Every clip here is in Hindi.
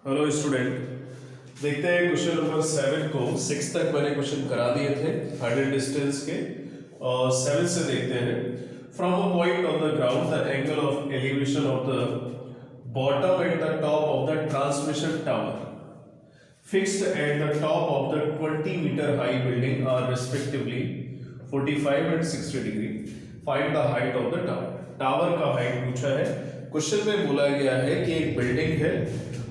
हेलो स्टूडेंट, देखते हैं क्वेश्चन नंबर 7 को। 6 तक मैंने क्वेश्चन करा दिए थे हाइट डिस्टेंस के, और 7 से देखते हैं। From a point on the ground the angle of elevation of the bottom eight the top of the transmission tower fixed at the top of the 20-meter high building are respectively 45 and 60 degree. Find the height of the tower. Tower का हाइट पूछा है। क्वेश्चन में बोला गया है कि एक बिल्डिंग है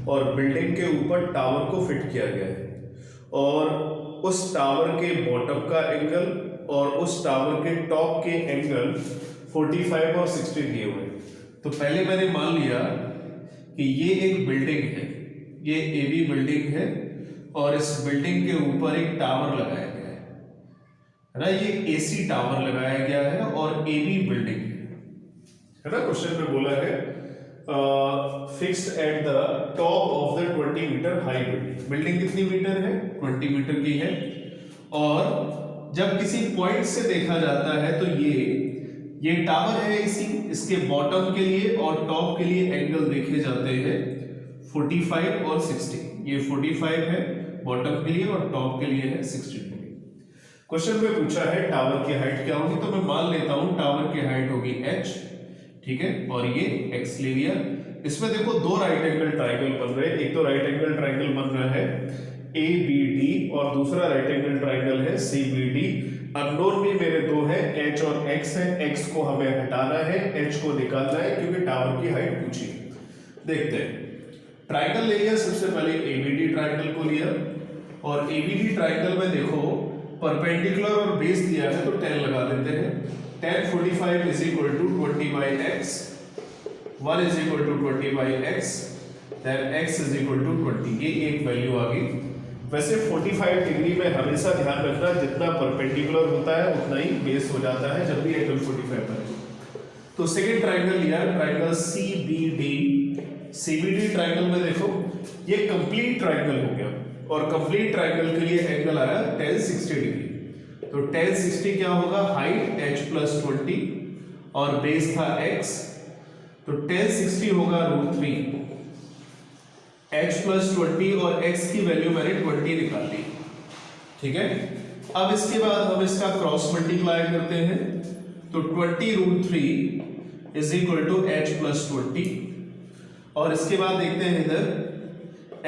और बिल्डिंग के ऊपर टावर को फिट किया गया है, और उस टावर के बॉटम का एंगल और उस टावर के टॉप के एंगल 45 और 60 दिए हुए हैं। तो पहले मैंने मान लिया कि ये एक बिल्डिंग है, ये एबी बिल्डिंग है, और इस बिल्डिंग के ऊपर एक टावर लगाया गया है ना। ये एसी टावर लगाया गया है और एबी बिल्डिंग है ना। क्वेश्चन में बोला है fixed at the top of the 20 metre high building. Building कितनी मीटर है? 20 मीटर की है। और जब किसी पॉइंट से देखा जाता है तो ये टावर है एसी, इसके बॉटम के लिए और टॉप के लिए एंगल देखे जाते हैं 45 और 60। ये 45 है बॉटम के लिए और टॉप के लिए है 60 डिग्री। क्वेश्चन में पूछा है टावर की हाइट क्या होगी, तो मैं मान लेता हूं टावर की हाइट होगी h, ठीक है, और ये x ले लिया। इसमें देखो दो राइट एंगल ट्राइंगल बन रहे हैं। एक तो राइट एंगल ट्राइंगल बन रहा है ABD और दूसरा राइट एंगल ट्राइंगल है CBD। अननोन भी मेरे दो है, h और x है। x को हमें हटाना है, h को निकालना है, क्योंकि टावर की हाइट पूछी। देखते हैं, ट्राइंगल ले लिया। सबसे पहले ABD ट्राइंगल को लिया, और ABD ट्राइंगल में देखो परपेंडिकुलर और बेस दिया है तो 10 लगा देते हैं। 10 45 is equal to 20 by x, 1 is equal to 20 by x, then x is equal to 20। ये एक वैल्यू आ गई। वैसे 45 डिग्री में हमेशा ध्यान रखना, जितना परपेंडिकुलर होता है उतना ही बेस हो जाता है जब भी एंगल 45 बने। तो सेकंड ट्राइंगल लिया, ट्राइंगल CBD ट्राइंगल में देखो ये कंप्लीट ट्राइंगल हो गया, और कंप्लीट ट्राइंगल के लिए एंगल आया 10 60 डिग्री। तो 10 60 क्या होगा? हाइट h प्लस 20 और बेस था x, तो 10 60 होगा √3। h प्लस 20 और x की वैल्यू मैंने 20 निकाल ली, ठीक है। अब इसके बाद हम इसका क्रॉस मल्टीप्लाई करते हैं, तो 20 √3 is equal to h plus 20, और इसके बाद देखते हैं इधर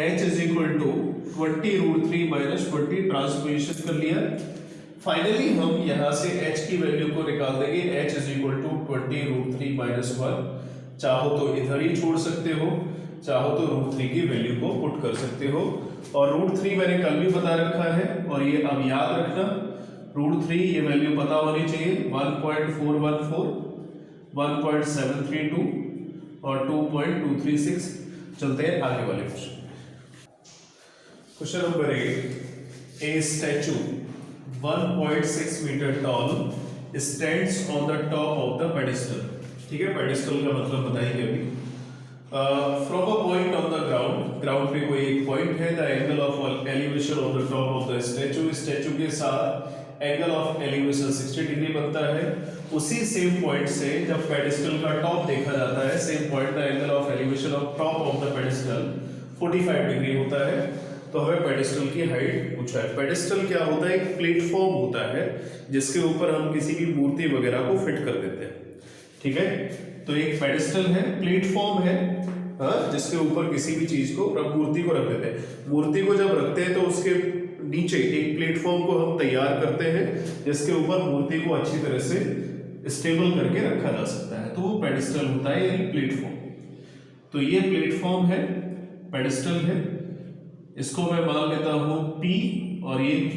h is equal to 20 √3 minus 20, transposition कर लिया। फाइनली हम यहां से h की वैल्यू को निकाल देंगे। h is equal to 20 √3 minus 1। चाहो तो इधर ही छोड़ सकते हो, चाहो तो √3 की वैल्यू को पुट कर सकते हो। और √3 मैंने कल भी बता रखा है, और ये अब याद रखना, √3 ये वैल्यू पता होनी चाहिए। 1.414, 1.732 और 2.236। चलते हैं आगे वाले question. Question number 8, a statue 1.6 metre tall stands on the top of the pedestal. ठीक है, पेडिस्टल का मतलब बताइए अभी। From a point on the ground पे कोई एक पॉइंट है, the angle of elevation on the top of the statue के साथ एंगल ऑफ एलिवेशन 60 डिग्री बनता है। उसी सेम पॉइंट से जब पेडिस्टल का टॉप देखा जाता है, same point the angle of elevation of top of the pedestal 45 degree होता है। तो हमें पेडिस्टल की हाइट पूछा है। पेडिस्टल क्या होता है? एक प्लेटफॉर्म होता है जिसके ऊपर हम किसी भी मूर्ति वगैरह को फिट कर देते हैं, ठीक है। तो एक पेडिस्टल है, प्लेटफॉर्म है, जिसके ऊपर किसी भी चीज को, मूर्ति को रख देते हैं। मूर्ति को जब रखते हैं तो उसके नीचे एक प्लेटफॉर्म को हम तैयार करते हैं जिसके ऊपर मूर्ति को अच्छी तरह से स्टेबल करके रखा जा सकता है, तो वो पेडिस्टल होता है, यानी प्लेटफॉर्म। तो ये प्लेटफॉर्म है, पेडिस्टल है। इसको मैं मान लेता हूं P और ये Q,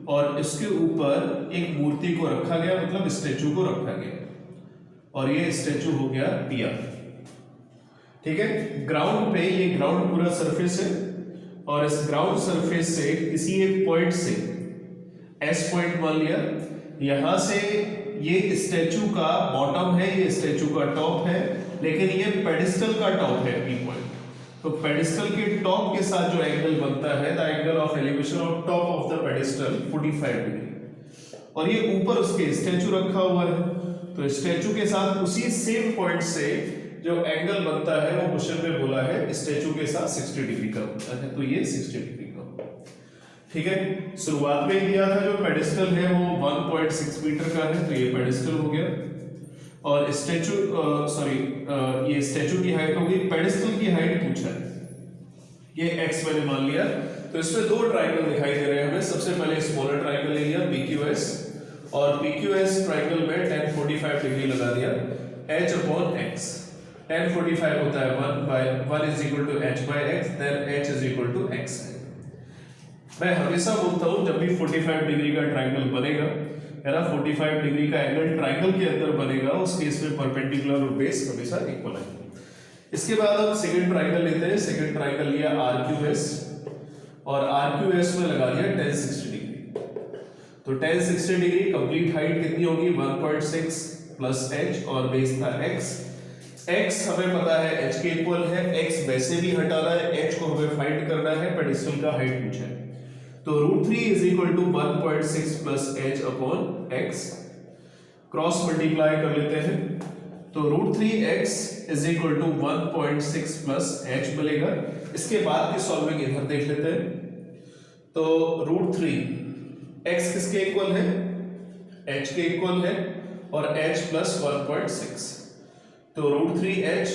और इसके ऊपर एक मूर्ति को रखा गया, मतलब स्टैचू को रखा गया, और ये स्टैचू हो गया PR, ठीक है। ग्राउंड पे ये ग्राउंड पूरा सरफेस है, और इस ग्राउंड सरफेस से किसी एक पॉइंट से S पॉइंट मान लिया, यहां से ये स्टैचू का बॉटम है, ये स्टैचू का टॉप है, लेकिन ये पेडिस्टल का टॉप है P पॉइंट। तो पेडिस्टल के टॉप के साथ जो एंगल बनता है, the angle of elevation of top of the pedestal 45 degree, और ये ऊपर उसके स्टैचू रखा हुआ है। तो स्टैचू के साथ उसी सेम पॉइंट से जो एंगल बनता है वो क्वेश्चन में बोला है स्टैचू के साथ 60 डिग्री का होता है, तो ये 60 डिग्री का होता है। ठीक है, शुरुआत में दिया था जो पेडिस्टल है वो 1.6 मीटर का है, तो ये पेडिस्टल हो गया। और स्टैचू ये स्टैचू की हाइट होगी, पेडिस्टल की हाइट पूछा है, ये x मैंने मान लिया। तो इसमें दो ट्रायंगल दिखाई दे रहे हैं हमें। सबसे पहले स्मॉलर ट्रायंगल ले लिया PQS, और PQS ट्रायंगल में tan 45 डिग्री लगा दिया h upon x। tan 45 होता है 1 is equal to h by x, then h is equal to x है। मैं हमेशा बोलता हूं जब भी 45 डिग्री का ट्रायंगल बनेगा, है ना, 45 डिग्री का एंगल ट्रायंगल के अंदर बनेगा, उस केस में परपेंडिकुलर और बेस हमेशा इक्वल है। इसके बाद हम सेकंड ट्रायंगल लेते हैं। सेकंड ट्रायंगल लिया RQS, और RQS में लगा दिया tan 60 डिग्री। तो tan 60 डिग्री कंप्लीट हाइट कितनी होगी 1.6 प्लस h, और बेस था x। x हमें पता है h के इक्वल है, x वैसे भी हटाना है, h को हमें फाइंड करना है, पेडिस्टल का हाइट पूछा है। तो √3 is equal to 1.6 plus h upon x, cross multiply कर लेते हैं, तो √3x is equal to 1.6 plus h मिलेगा। इसके बाद की सॉल्विंग इधर देख लेते हैं। तो √3 x किसके इक्वल है, h के इक्वल है, और h प्लस 1.6, तो √3h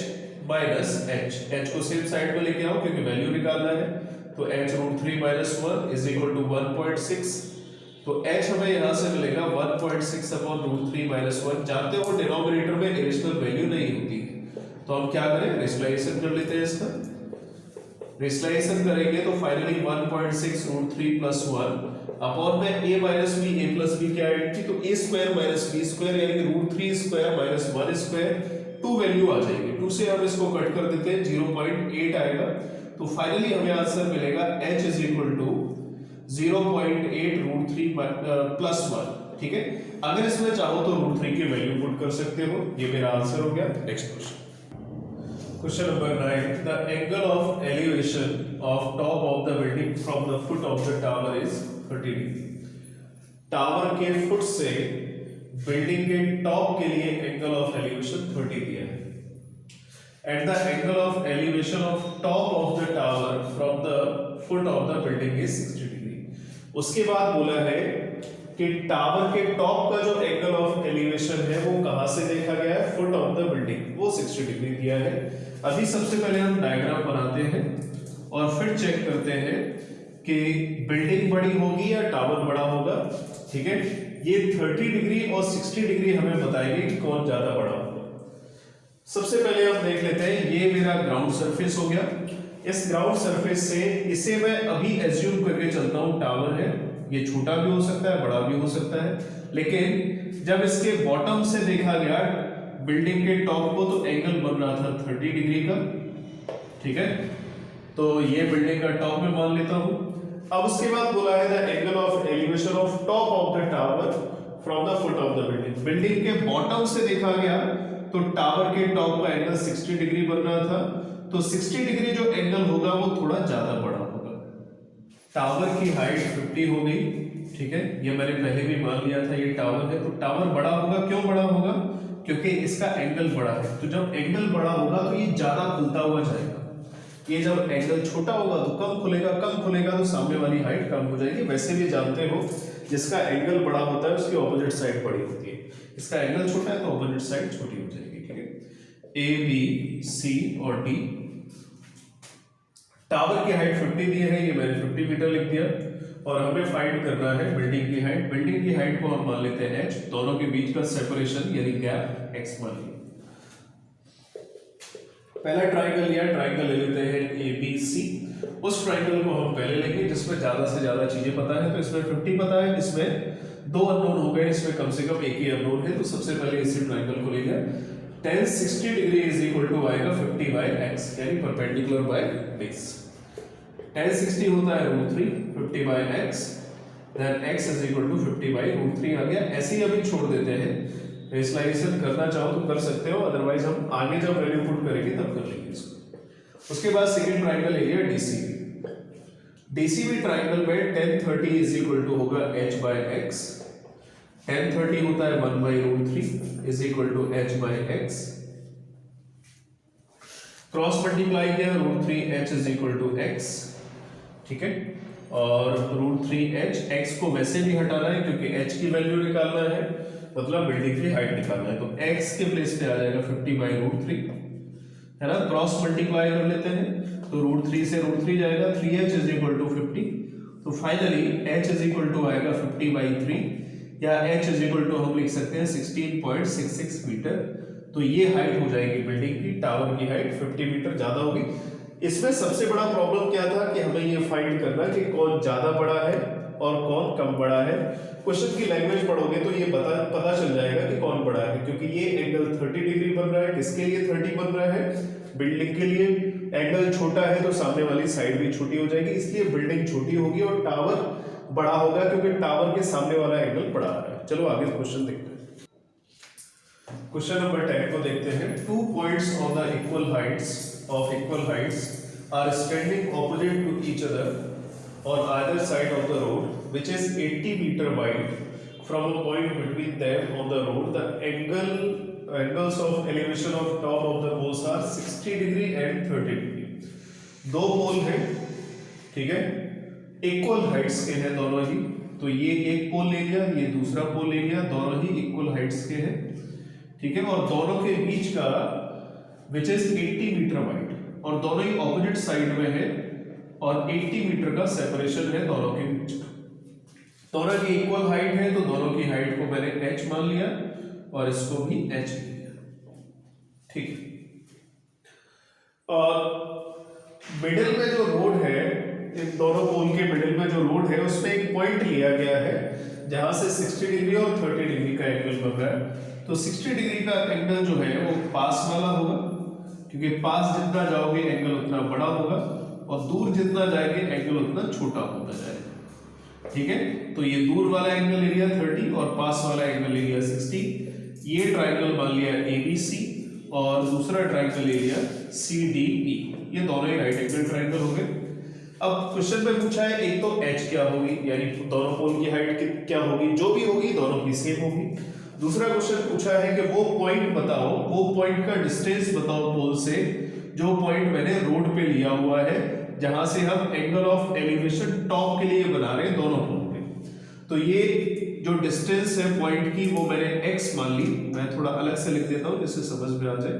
माइनस h को सेम साइड में लेके आओ क्योंकि वैल्यू निकालना है। तो h √3 minus 1 is equal to 1.6, तो h हमें यहां से मिलेगा 1.6 अपॉन √3 माइनस 1। जानते हो डिनोमिनेटर में इरेशनल वैल्यू नहीं होती है, तो हम क्या करें, रेशनलाइजेशन कर लेते हैं। इसका रेशनलाइजेशन करेंगे तो फाइनली 1.6 √3 प्लस 1 अपॉन में a minus b, a plus b क्या आएगी, तो a square minus b square, यानी √3 स्क्वायर माइनस 1 स्क्वायर, 2 वैल्यू आ जाएगी। 2 से हम इसको कट कर देते हैं, 0.8 आएगा। तो फाइनली हमें आंसर मिलेगा h is equal to 0.8 √3 plus 1। ठीक है, अगर इसमें चाहो तो √3 की वैल्यू पुट कर सकते हो। ये मेरा आंसर हो गया। Next question number 9, the angle of elevation of top of the building from the foot of the tower is 30 degree. Tower के फुट से बिल्डिंग के टॉप के लिए एंगल ऑफ एलिवेशन 30 दिया है। At the angle of elevation of top of the tower from the foot of the building is 60 degree. उसके बाद बोला है कि टावर के टॉप का जो एंगल ऑफ एलिवेशन है वो कहां से देखा गया है, फुट ऑफ द बिल्डिंग, वो 60 डिग्री दिया है। अभी सबसे पहले हम डायग्राम बनाते हैं और फिर चेक करते हैं कि बिल्डिंग बड़ी होगी या टावर बड़ा होगा। ठीक है, ये 30 डिग्री और 60 डिग्री हमें बताएंगे कि कौन ज्यादा बड़ा होगा। सबसे पहले हम देख लेते हैं, ये मेरा ग्राउंड सरफेस हो गया। इस ग्राउंड सरफेस से इसे मैं अभी एज्यूम करके चलता हूं टावर है, ये छोटा भी हो सकता है बड़ा भी हो सकता है, लेकिन जब इसके बॉटम से देखा गया बिल्डिंग के टॉप को तो एंगल बन रहा था 30 डिग्री का। ठीक है, तो ये बिल्डिंग का टॉप में मान लेता हूं। अब उसके बाद बोला है the angle of elevation of top of the tower from the foot of the building. Building के बॉटम से देखा गया तो टावर के टॉप का एंगल 60 डिग्री बन रहा था, तो 60 डिग्री जो एंगल होगा वो थोड़ा ज्यादा बड़ा होगा। टावर की हाइट 50 हो गई। ठीक है, ये मैंने पहले भी मान लिया था, ये टावर है, तो टावर बड़ा होगा। क्यों बड़ा होगा, क्योंकि इसका एंगल बड़ा है। तो जब एंगल बड़ा होगा तो ये ज्यादा खुलता हुआ जाएगा। ये जब एंगल छोटा होगा तो कम खुलेगा तो सामने वाली हाइट कम हो जाएगी। वैसे भी जानते हो जिसका एंगल बड़ा होता है उसकी ऑपोजिट साइड बड़ी होती है, इसका एंगल छोटा है तो ऑपोजिट साइड छोटी हो जाएगी। ठीक है, ए बी सी और डी। टावर की हाइट 50 दी है, ये मैंने 50 मीटर लिख दिया, और हमें फाइंड करना है बिल्डिंग की हाइट। बिल्डिंग की हाइट को हम मान लेते हैं h, दोनों के बीच का सेपरेशन यानी गैप x मान लिया। पहला ट्राइंगल लिया, ट्राइंगल ले लेते हैं ABC। उस ट्राइंगल को हम पहले लेंगे जिसमें ज्यादा से ज्यादा चीजें पता है। तो इसमें 50 पता है, इसमें 2 अननोन हो गए, इसमें कम से कम एक ही अननोन है। तो सबसे पहले इसी ट्राइंगल को ले लिया। tan 60 degree is equal to आएगा 50 बाय x, यानी परपेंडिकुलर बाय बेस। tan 60 होता है √3, 50 by x, then x is equal to 50 by √3 आ गया। ऐसे ही अभी छोड़ देते हैं, रेशनलाइजेशन करना चाहो तो कर सकते हो, अदरवाइज हम आगे जब वैल्यू पुट करेंगे तब कर लेंगे इसको। उसके बाद सेकंड ट्राइंगल ले लिया DCB। DCB ट्राइंगल में tan 30 इज इक्वल टू होगा h बाय x। tan 30 होता है 1 by √3 is equal to h by x। Cross multiply किया √3h is equal to x, ठीक है, और √3h, x को वैसे भी हटाना है क्योंकि h की वैल्यू निकालना है, मतलब बिल्डिंग की हाइट निकालना है, तो x के प्लेस पे आ जाएगा 50/√3, है ना। क्रॉस मल्टीप्लाई कर लेते हैं तो √3 से √3 जाएगा, 3h इज इक्वल टू 50, तो finally h is equal to आएगा 50/3, या h इज इक्वल टू हम लिख सकते हैं 16.66 मीटर। तो ये हाइट हो जाएगी बिल्डिंग की, टावर की हाइट 50 मीटर ज्यादा होगी। इसमें सबसे बड़ा प्रॉब्लम क्या था कि हमें ये फाइंड करना कि कौन ज्यादा बड़ा है और कौन कम बड़ा है। क्वेश्चन की लैंग्वेज पढ़ोगे तो ये पता चल जाएगा कि कौन बड़ा है, क्योंकि ये एंगल 30 डिग्री बन रहा है। किसके लिए 30 बन रहा है? बिल्डिंग के लिए। एंगल छोटा है तो सामने वाली साइड भी छोटी हो जाएगी, इसलिए बिल्डिंग छोटी होगी और टावर बड़ा होगा, क्योंकि टावर के सामने वाला एंगल बड़ा है। चलो आगे क्वेश्चन देखते हैं। क्वेश्चन नंबर 10 को देखते हैं। 2 points on the equal heights are standing opposite to each other on either side of the road, which is 80 meter wide. From a point between them on the road, the angles of elevation of top of the poles are 60 degree and 30 degree. दो पोल है, ठीक है, इक्वल हाइट्स के हैं दोनों ही। तो ये एक पोल ले लिया, ये दूसरा पोल ले लिया, दोनों ही इक्वल हाइट्स के हैं, ठीक है, और दोनों के बीच का विच इज 80 मीटर वाइड, और दोनों ही ऑपोजिट साइड में है, और 80 मीटर का सेपरेशन है दोनों के बीच का। दोनों की इक्वल हाइट है, तो दोनों की हाइट को मैंने h मान लिया और इसको भी h ले लिया, ठीक है। और मिडिल में जो रोड है, इन दोनों पोल के मिडिल में जो रोड है उसमें एक पॉइंट लिया गया है जहां से 60 डिग्री और 30 डिग्री का एंगल बन रहा है। तो 60 डिग्री का एंगल जो है वो पास वाला होगा, क्योंकि पास जितना जाओगे एंगल उतना बड़ा होगा, और दूर जितना जाएंगे एंगल उतना छोटा होता जाएगा, ठीक है। तो ये दूर वाला एंगल ले लिया 30 और पास वाला एंगल ले लिया 60। ये ट्राइंगल मान लिया ABC और दूसरा ट्राइंगल ले लिया CDE। ये दोनों ही राइट एंगल ट्राइंगल हो गए। अब क्वेश्चन में पूछा है एक तो h क्या होगी, यानी दोनों पोल की हाइट क्या होगी, जो भी होगी दोनों की सेम होगी। दूसरा क्वेश्चन पूछा है कि वो पॉइंट बताओ, वो पॉइंट का डिस्टेंस बताओ पोल से, जो पॉइंट मैंने रोड पे लिया हुआ है, जहां से हम एंगल ऑफ एलिवेशन टॉप के लिए बना रहे हैं दोनों पोल पे। तो ये जो डिस्टेंस है पॉइंट की वो मैंने x मान ली। मैं थोड़ा अलग से लिख देता हूं जिससे समझ में आ जाए।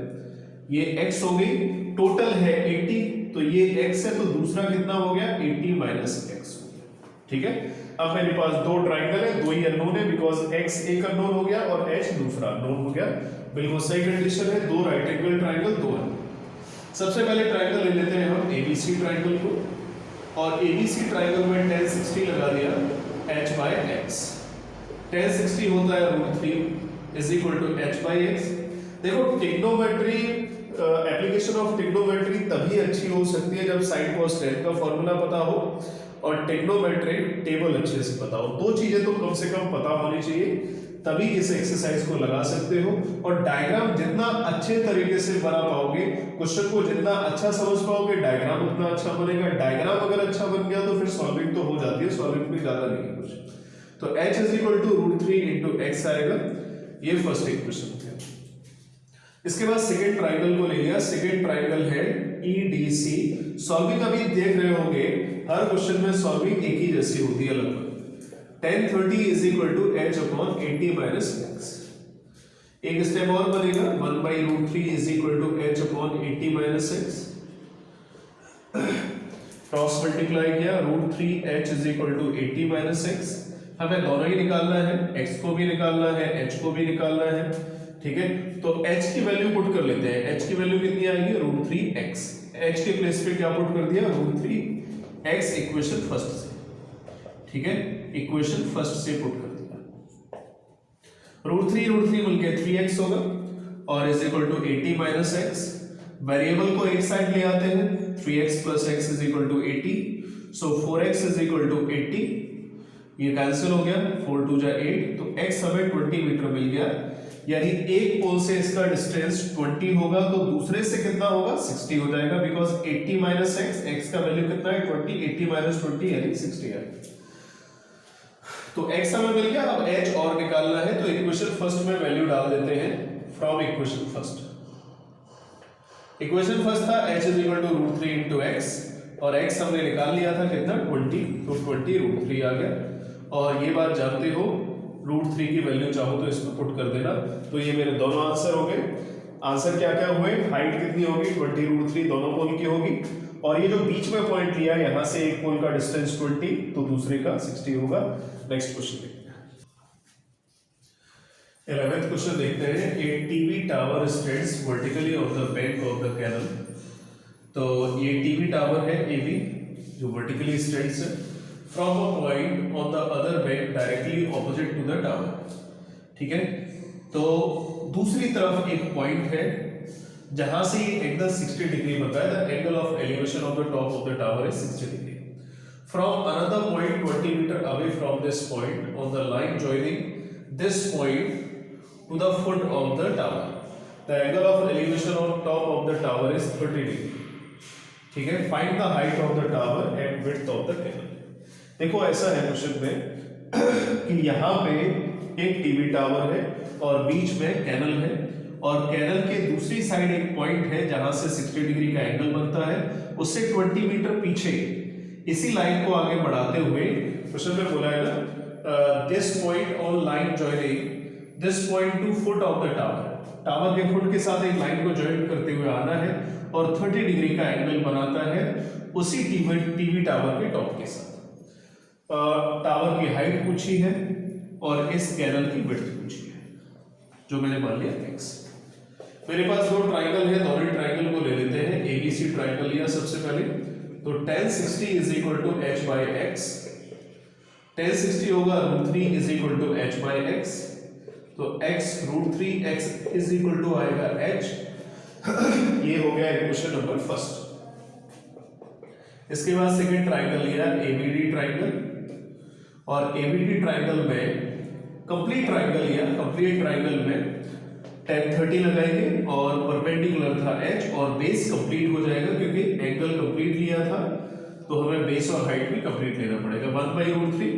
ये x हो गई, टोटल है 80, तो ये x है, तो दूसरा कितना हो गया 80 माइनस x हो गया, ठीक है। अब मेरे पास दो ट्राइंगल है, दो ही अननोन है, बिकॉज x एक अननोन हो गया और h दूसरा अननोन हो गया। बिल्कुल सही कंडीशन है, दो राइट एंगल ट्राइंगल, दो अननोन। सबसे पहले ट्राइंगल ले लेते हैं हम ABC ट्राइंगल को, और ABC ट्राइंगल में tan 60 लगा दिया h by x। tan 60 होता है √3 is equal to h by x। देखो ट्रिग्नोमेट्री, एप्लीकेशन ऑफ ट्रिग्नोमेट्री तभी अच्छी हो सकती है जब साइन कॉस tan का फॉर्मूला पता हो और ट्रिग्नोमेट्रिक टेबल अच्छे से पता हो। दो चीजें तो कम से कम पता होनी चाहिए, तभी इस एक्सरसाइज को लगा सकते हो। और डायग्राम जितना अच्छे तरीके से बना पाओगे, क्वेश्चन को जितना अच्छा समझ पाओगे, डायग्राम उतना अच्छा बनेगा। डायग्राम अगर अच्छा बन गया तो फिर सॉल्विंग तो हो जाती है, सॉल्विंग भी ज्यादा नहीं है कुछ। तो h is equal to √3 into x आएगा, ये फर्स्ट इक्वेशन है। इसके बाद सेकेंड ट्राइंगल को ले लिया, सेकेंड ट्राइंगल है EDC। सॉल्विंग अभी देख रहे होंगे, हर क्वेश्चन में सॉल्विंग एक ही जैसी होती है लगभग। tan 30 is equal to h upon 80 minus x। एक स्टेप और बनेगा, 1/√3 is equal to h upon 80 minus x। Cross multiply किया, √3h is equal to 80 minus x। हमें दोनों ही निकालना है, x को भी निकालना है, h को भी निकालना है, ठीक है। तो h की वैल्यू पुट कर लेते हैं। h की वैल्यू कितनी आएगी √3x। h के प्लेस पे क्या पुट कर दिया √3x इक्वेशन फर्स्ट से, ठीक है, इक्वेशन फर्स्ट से पुट कर दिया। √3 मिलके 3x होगा और is equal to 80 minus x। Variable को एक साइड ले आते हैं, 3x plus x is equal to 80, so 4x is equal to 80। ये कैंसिल हो गया, 4 2 जा 8, तो x हमें 20 मीटर मिल गया। यानी एक पोल से इसका डिस्टेंस 20 होगा, तो दूसरे से कितना होगा 60 हो जाएगा, बिकॉज 80 माइनस x का वैल्यू कितना है 20, 80 माइनस 20 यानी 60 है। तो x हमें मिल गया। अब h और निकालना है, तो इक्वेशन फर्स्ट में वैल्यू डाल देते हैं from equation first. Equation first था h is equal to root 3 into x, और x हमने निकाल लिया था कितना 20, तो 20 रूट 3 आ गया। और ये बात जानते हो रूट 3 की वैल्यू चाहो तो इसमें पुट कर देना। तो ये मेरे दोनों आंसर हो गए। आंसर क्या क्या हुए, हाइट कितनी होगी 20 रूट 3 दोनों पोल की होगी, और ये जो बीच में पॉइंट लिया यहाँ से एक पोल का डिस्टेंस 20 तो दूसरे का 60 होगा। नेक्स्ट क्वेश्चन देखते हैं। 11th क्वेश्चन देखते हैं। A TV tower stands vertically on the bank of the canal. तो ये टीवी टावर है एबी जो वर्टिकली स्टैंड्स है from a point on the other bank directly opposite to the tower. ठीक है, तो दूसरी तरफ एक पॉइंट है जहां से ये एंगल 60 डिग्री बनता है। The angle of elevation of the top of the tower is 60 degree from another point 20 metre away from this point on the line joining this point to the foot of the tower. The angle of elevation of top of the tower is 30 degree. ठीक है, find the height of the tower and width of the canal. देखो ऐसा है क्वेश्चन में कि यहाँ पे एक टीवी टावर है और बीच में कैनल है, और कैनल के दूसरी साइड एक पॉइंट है जहां से 60 डिग्री का एंगल बनता है। उससे 20 मीटर पीछे इसी लाइन को आगे बढ़ाते हुए क्वेश्चन में बोला है ना this point on line joining this point to foot of the tower. Tower के फुट के साथ एक लाइन को जॉइन करते हुए आना है और 30 डिग्री का एंगल बनाता है उसी टीवी टावर के टॉप के साथ। टावर की हाइट पूछी है और इस कैनल की विड्थ पूछी है जो मैंने मान लिया x। मेरे पास दो ट्राइंगल है, दोनों ट्राइंगल को ले लेते हैं। एबीसी ट्राइंगल लिया सबसे पहले, तो tan 60 is equal to h by x. tan 60 होगा root 3 is equal to h by x, तो x root 3 x is equal to आएगा h। ये हो गया इक्वेशन नंबर फर्स्ट। इसके बाद सेकंड ट्राइंगल लिया एबीडी ट्राइंगल, और एबीडी ट्राइंगल में कंप्लीट ट्राइंगल लिया। कंप्लीट ट्राइंगल में tan 30 लगाएंगे और परपेंडिकुलर था h, और बेस कंप्लीट हो जाएगा क्योंकि एंगल कंप्लीट लिया था तो हमें बेस और हाइट भी कंप्लीट लेना पड़ेगा। 1 बाई रूट 3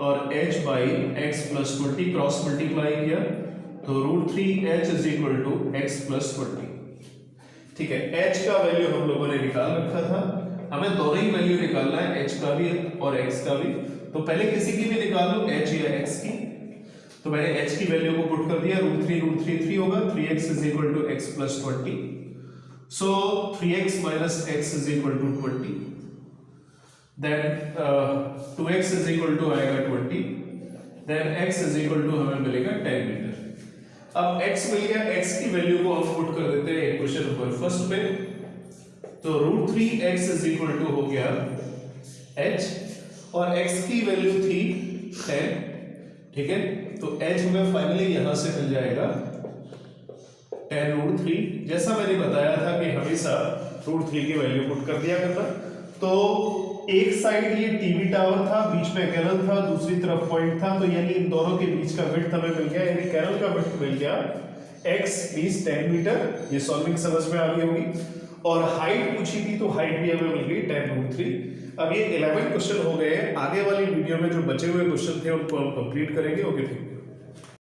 और h by x plus 20 cross multiply किया तो root 3h is equal to x plus 20। ठीक है, h का वैल्यू हम लोगों ने निकाल रखा था, हमें दोनों ही वैल्यू निकालना है, h का भी और x का भी। तो पहले किसी की भी निकाल लो, h या x की। तो मैंने h की वैल्यू को पुट कर दिया, रूट 3 3 होगा, 3x is equal to x plus 20। So 3x minus x is equal to 20, then 2x is equal to आएगा 20, then x is equal to हमें मिलेगा 10 मीटर। अब x मिल गया, x की वैल्यू को हम पुट कर देते हैं इक्वेशन नंबर फर्स्ट में। तो root 3x is equal to हो गया h, और x की वैल्यू थी 10। ठीक है, तो h हमें फाइनली यहां से मिल जाएगा 10 रूट 3। जैसा मैंने बताया था कि हमेशा रूट 3 की वैल्यू पुट कर दिया करना। तो एक साइड ये टीवी टावर था, बीच में कैनल था, दूसरी तरफ पॉइंट था, तो यानी इन दोनों के बीच का विड्थ हमें मिल गया, यानी कैनल का विड्थ मिल गया x मींस 10 मीटर। ये सॉल्विंग समझ में आ गई होगी। और हाइट पूछी थी तो हाइट भी हमें मिल गई 10 रूट 3। अब ये 11 क्वेश्चन हो गए। आगे वाली वीडियो में जो बचे हुए क्वेश्चन थे उनको हम कंप्लीट करेंगे। Okay, thank you.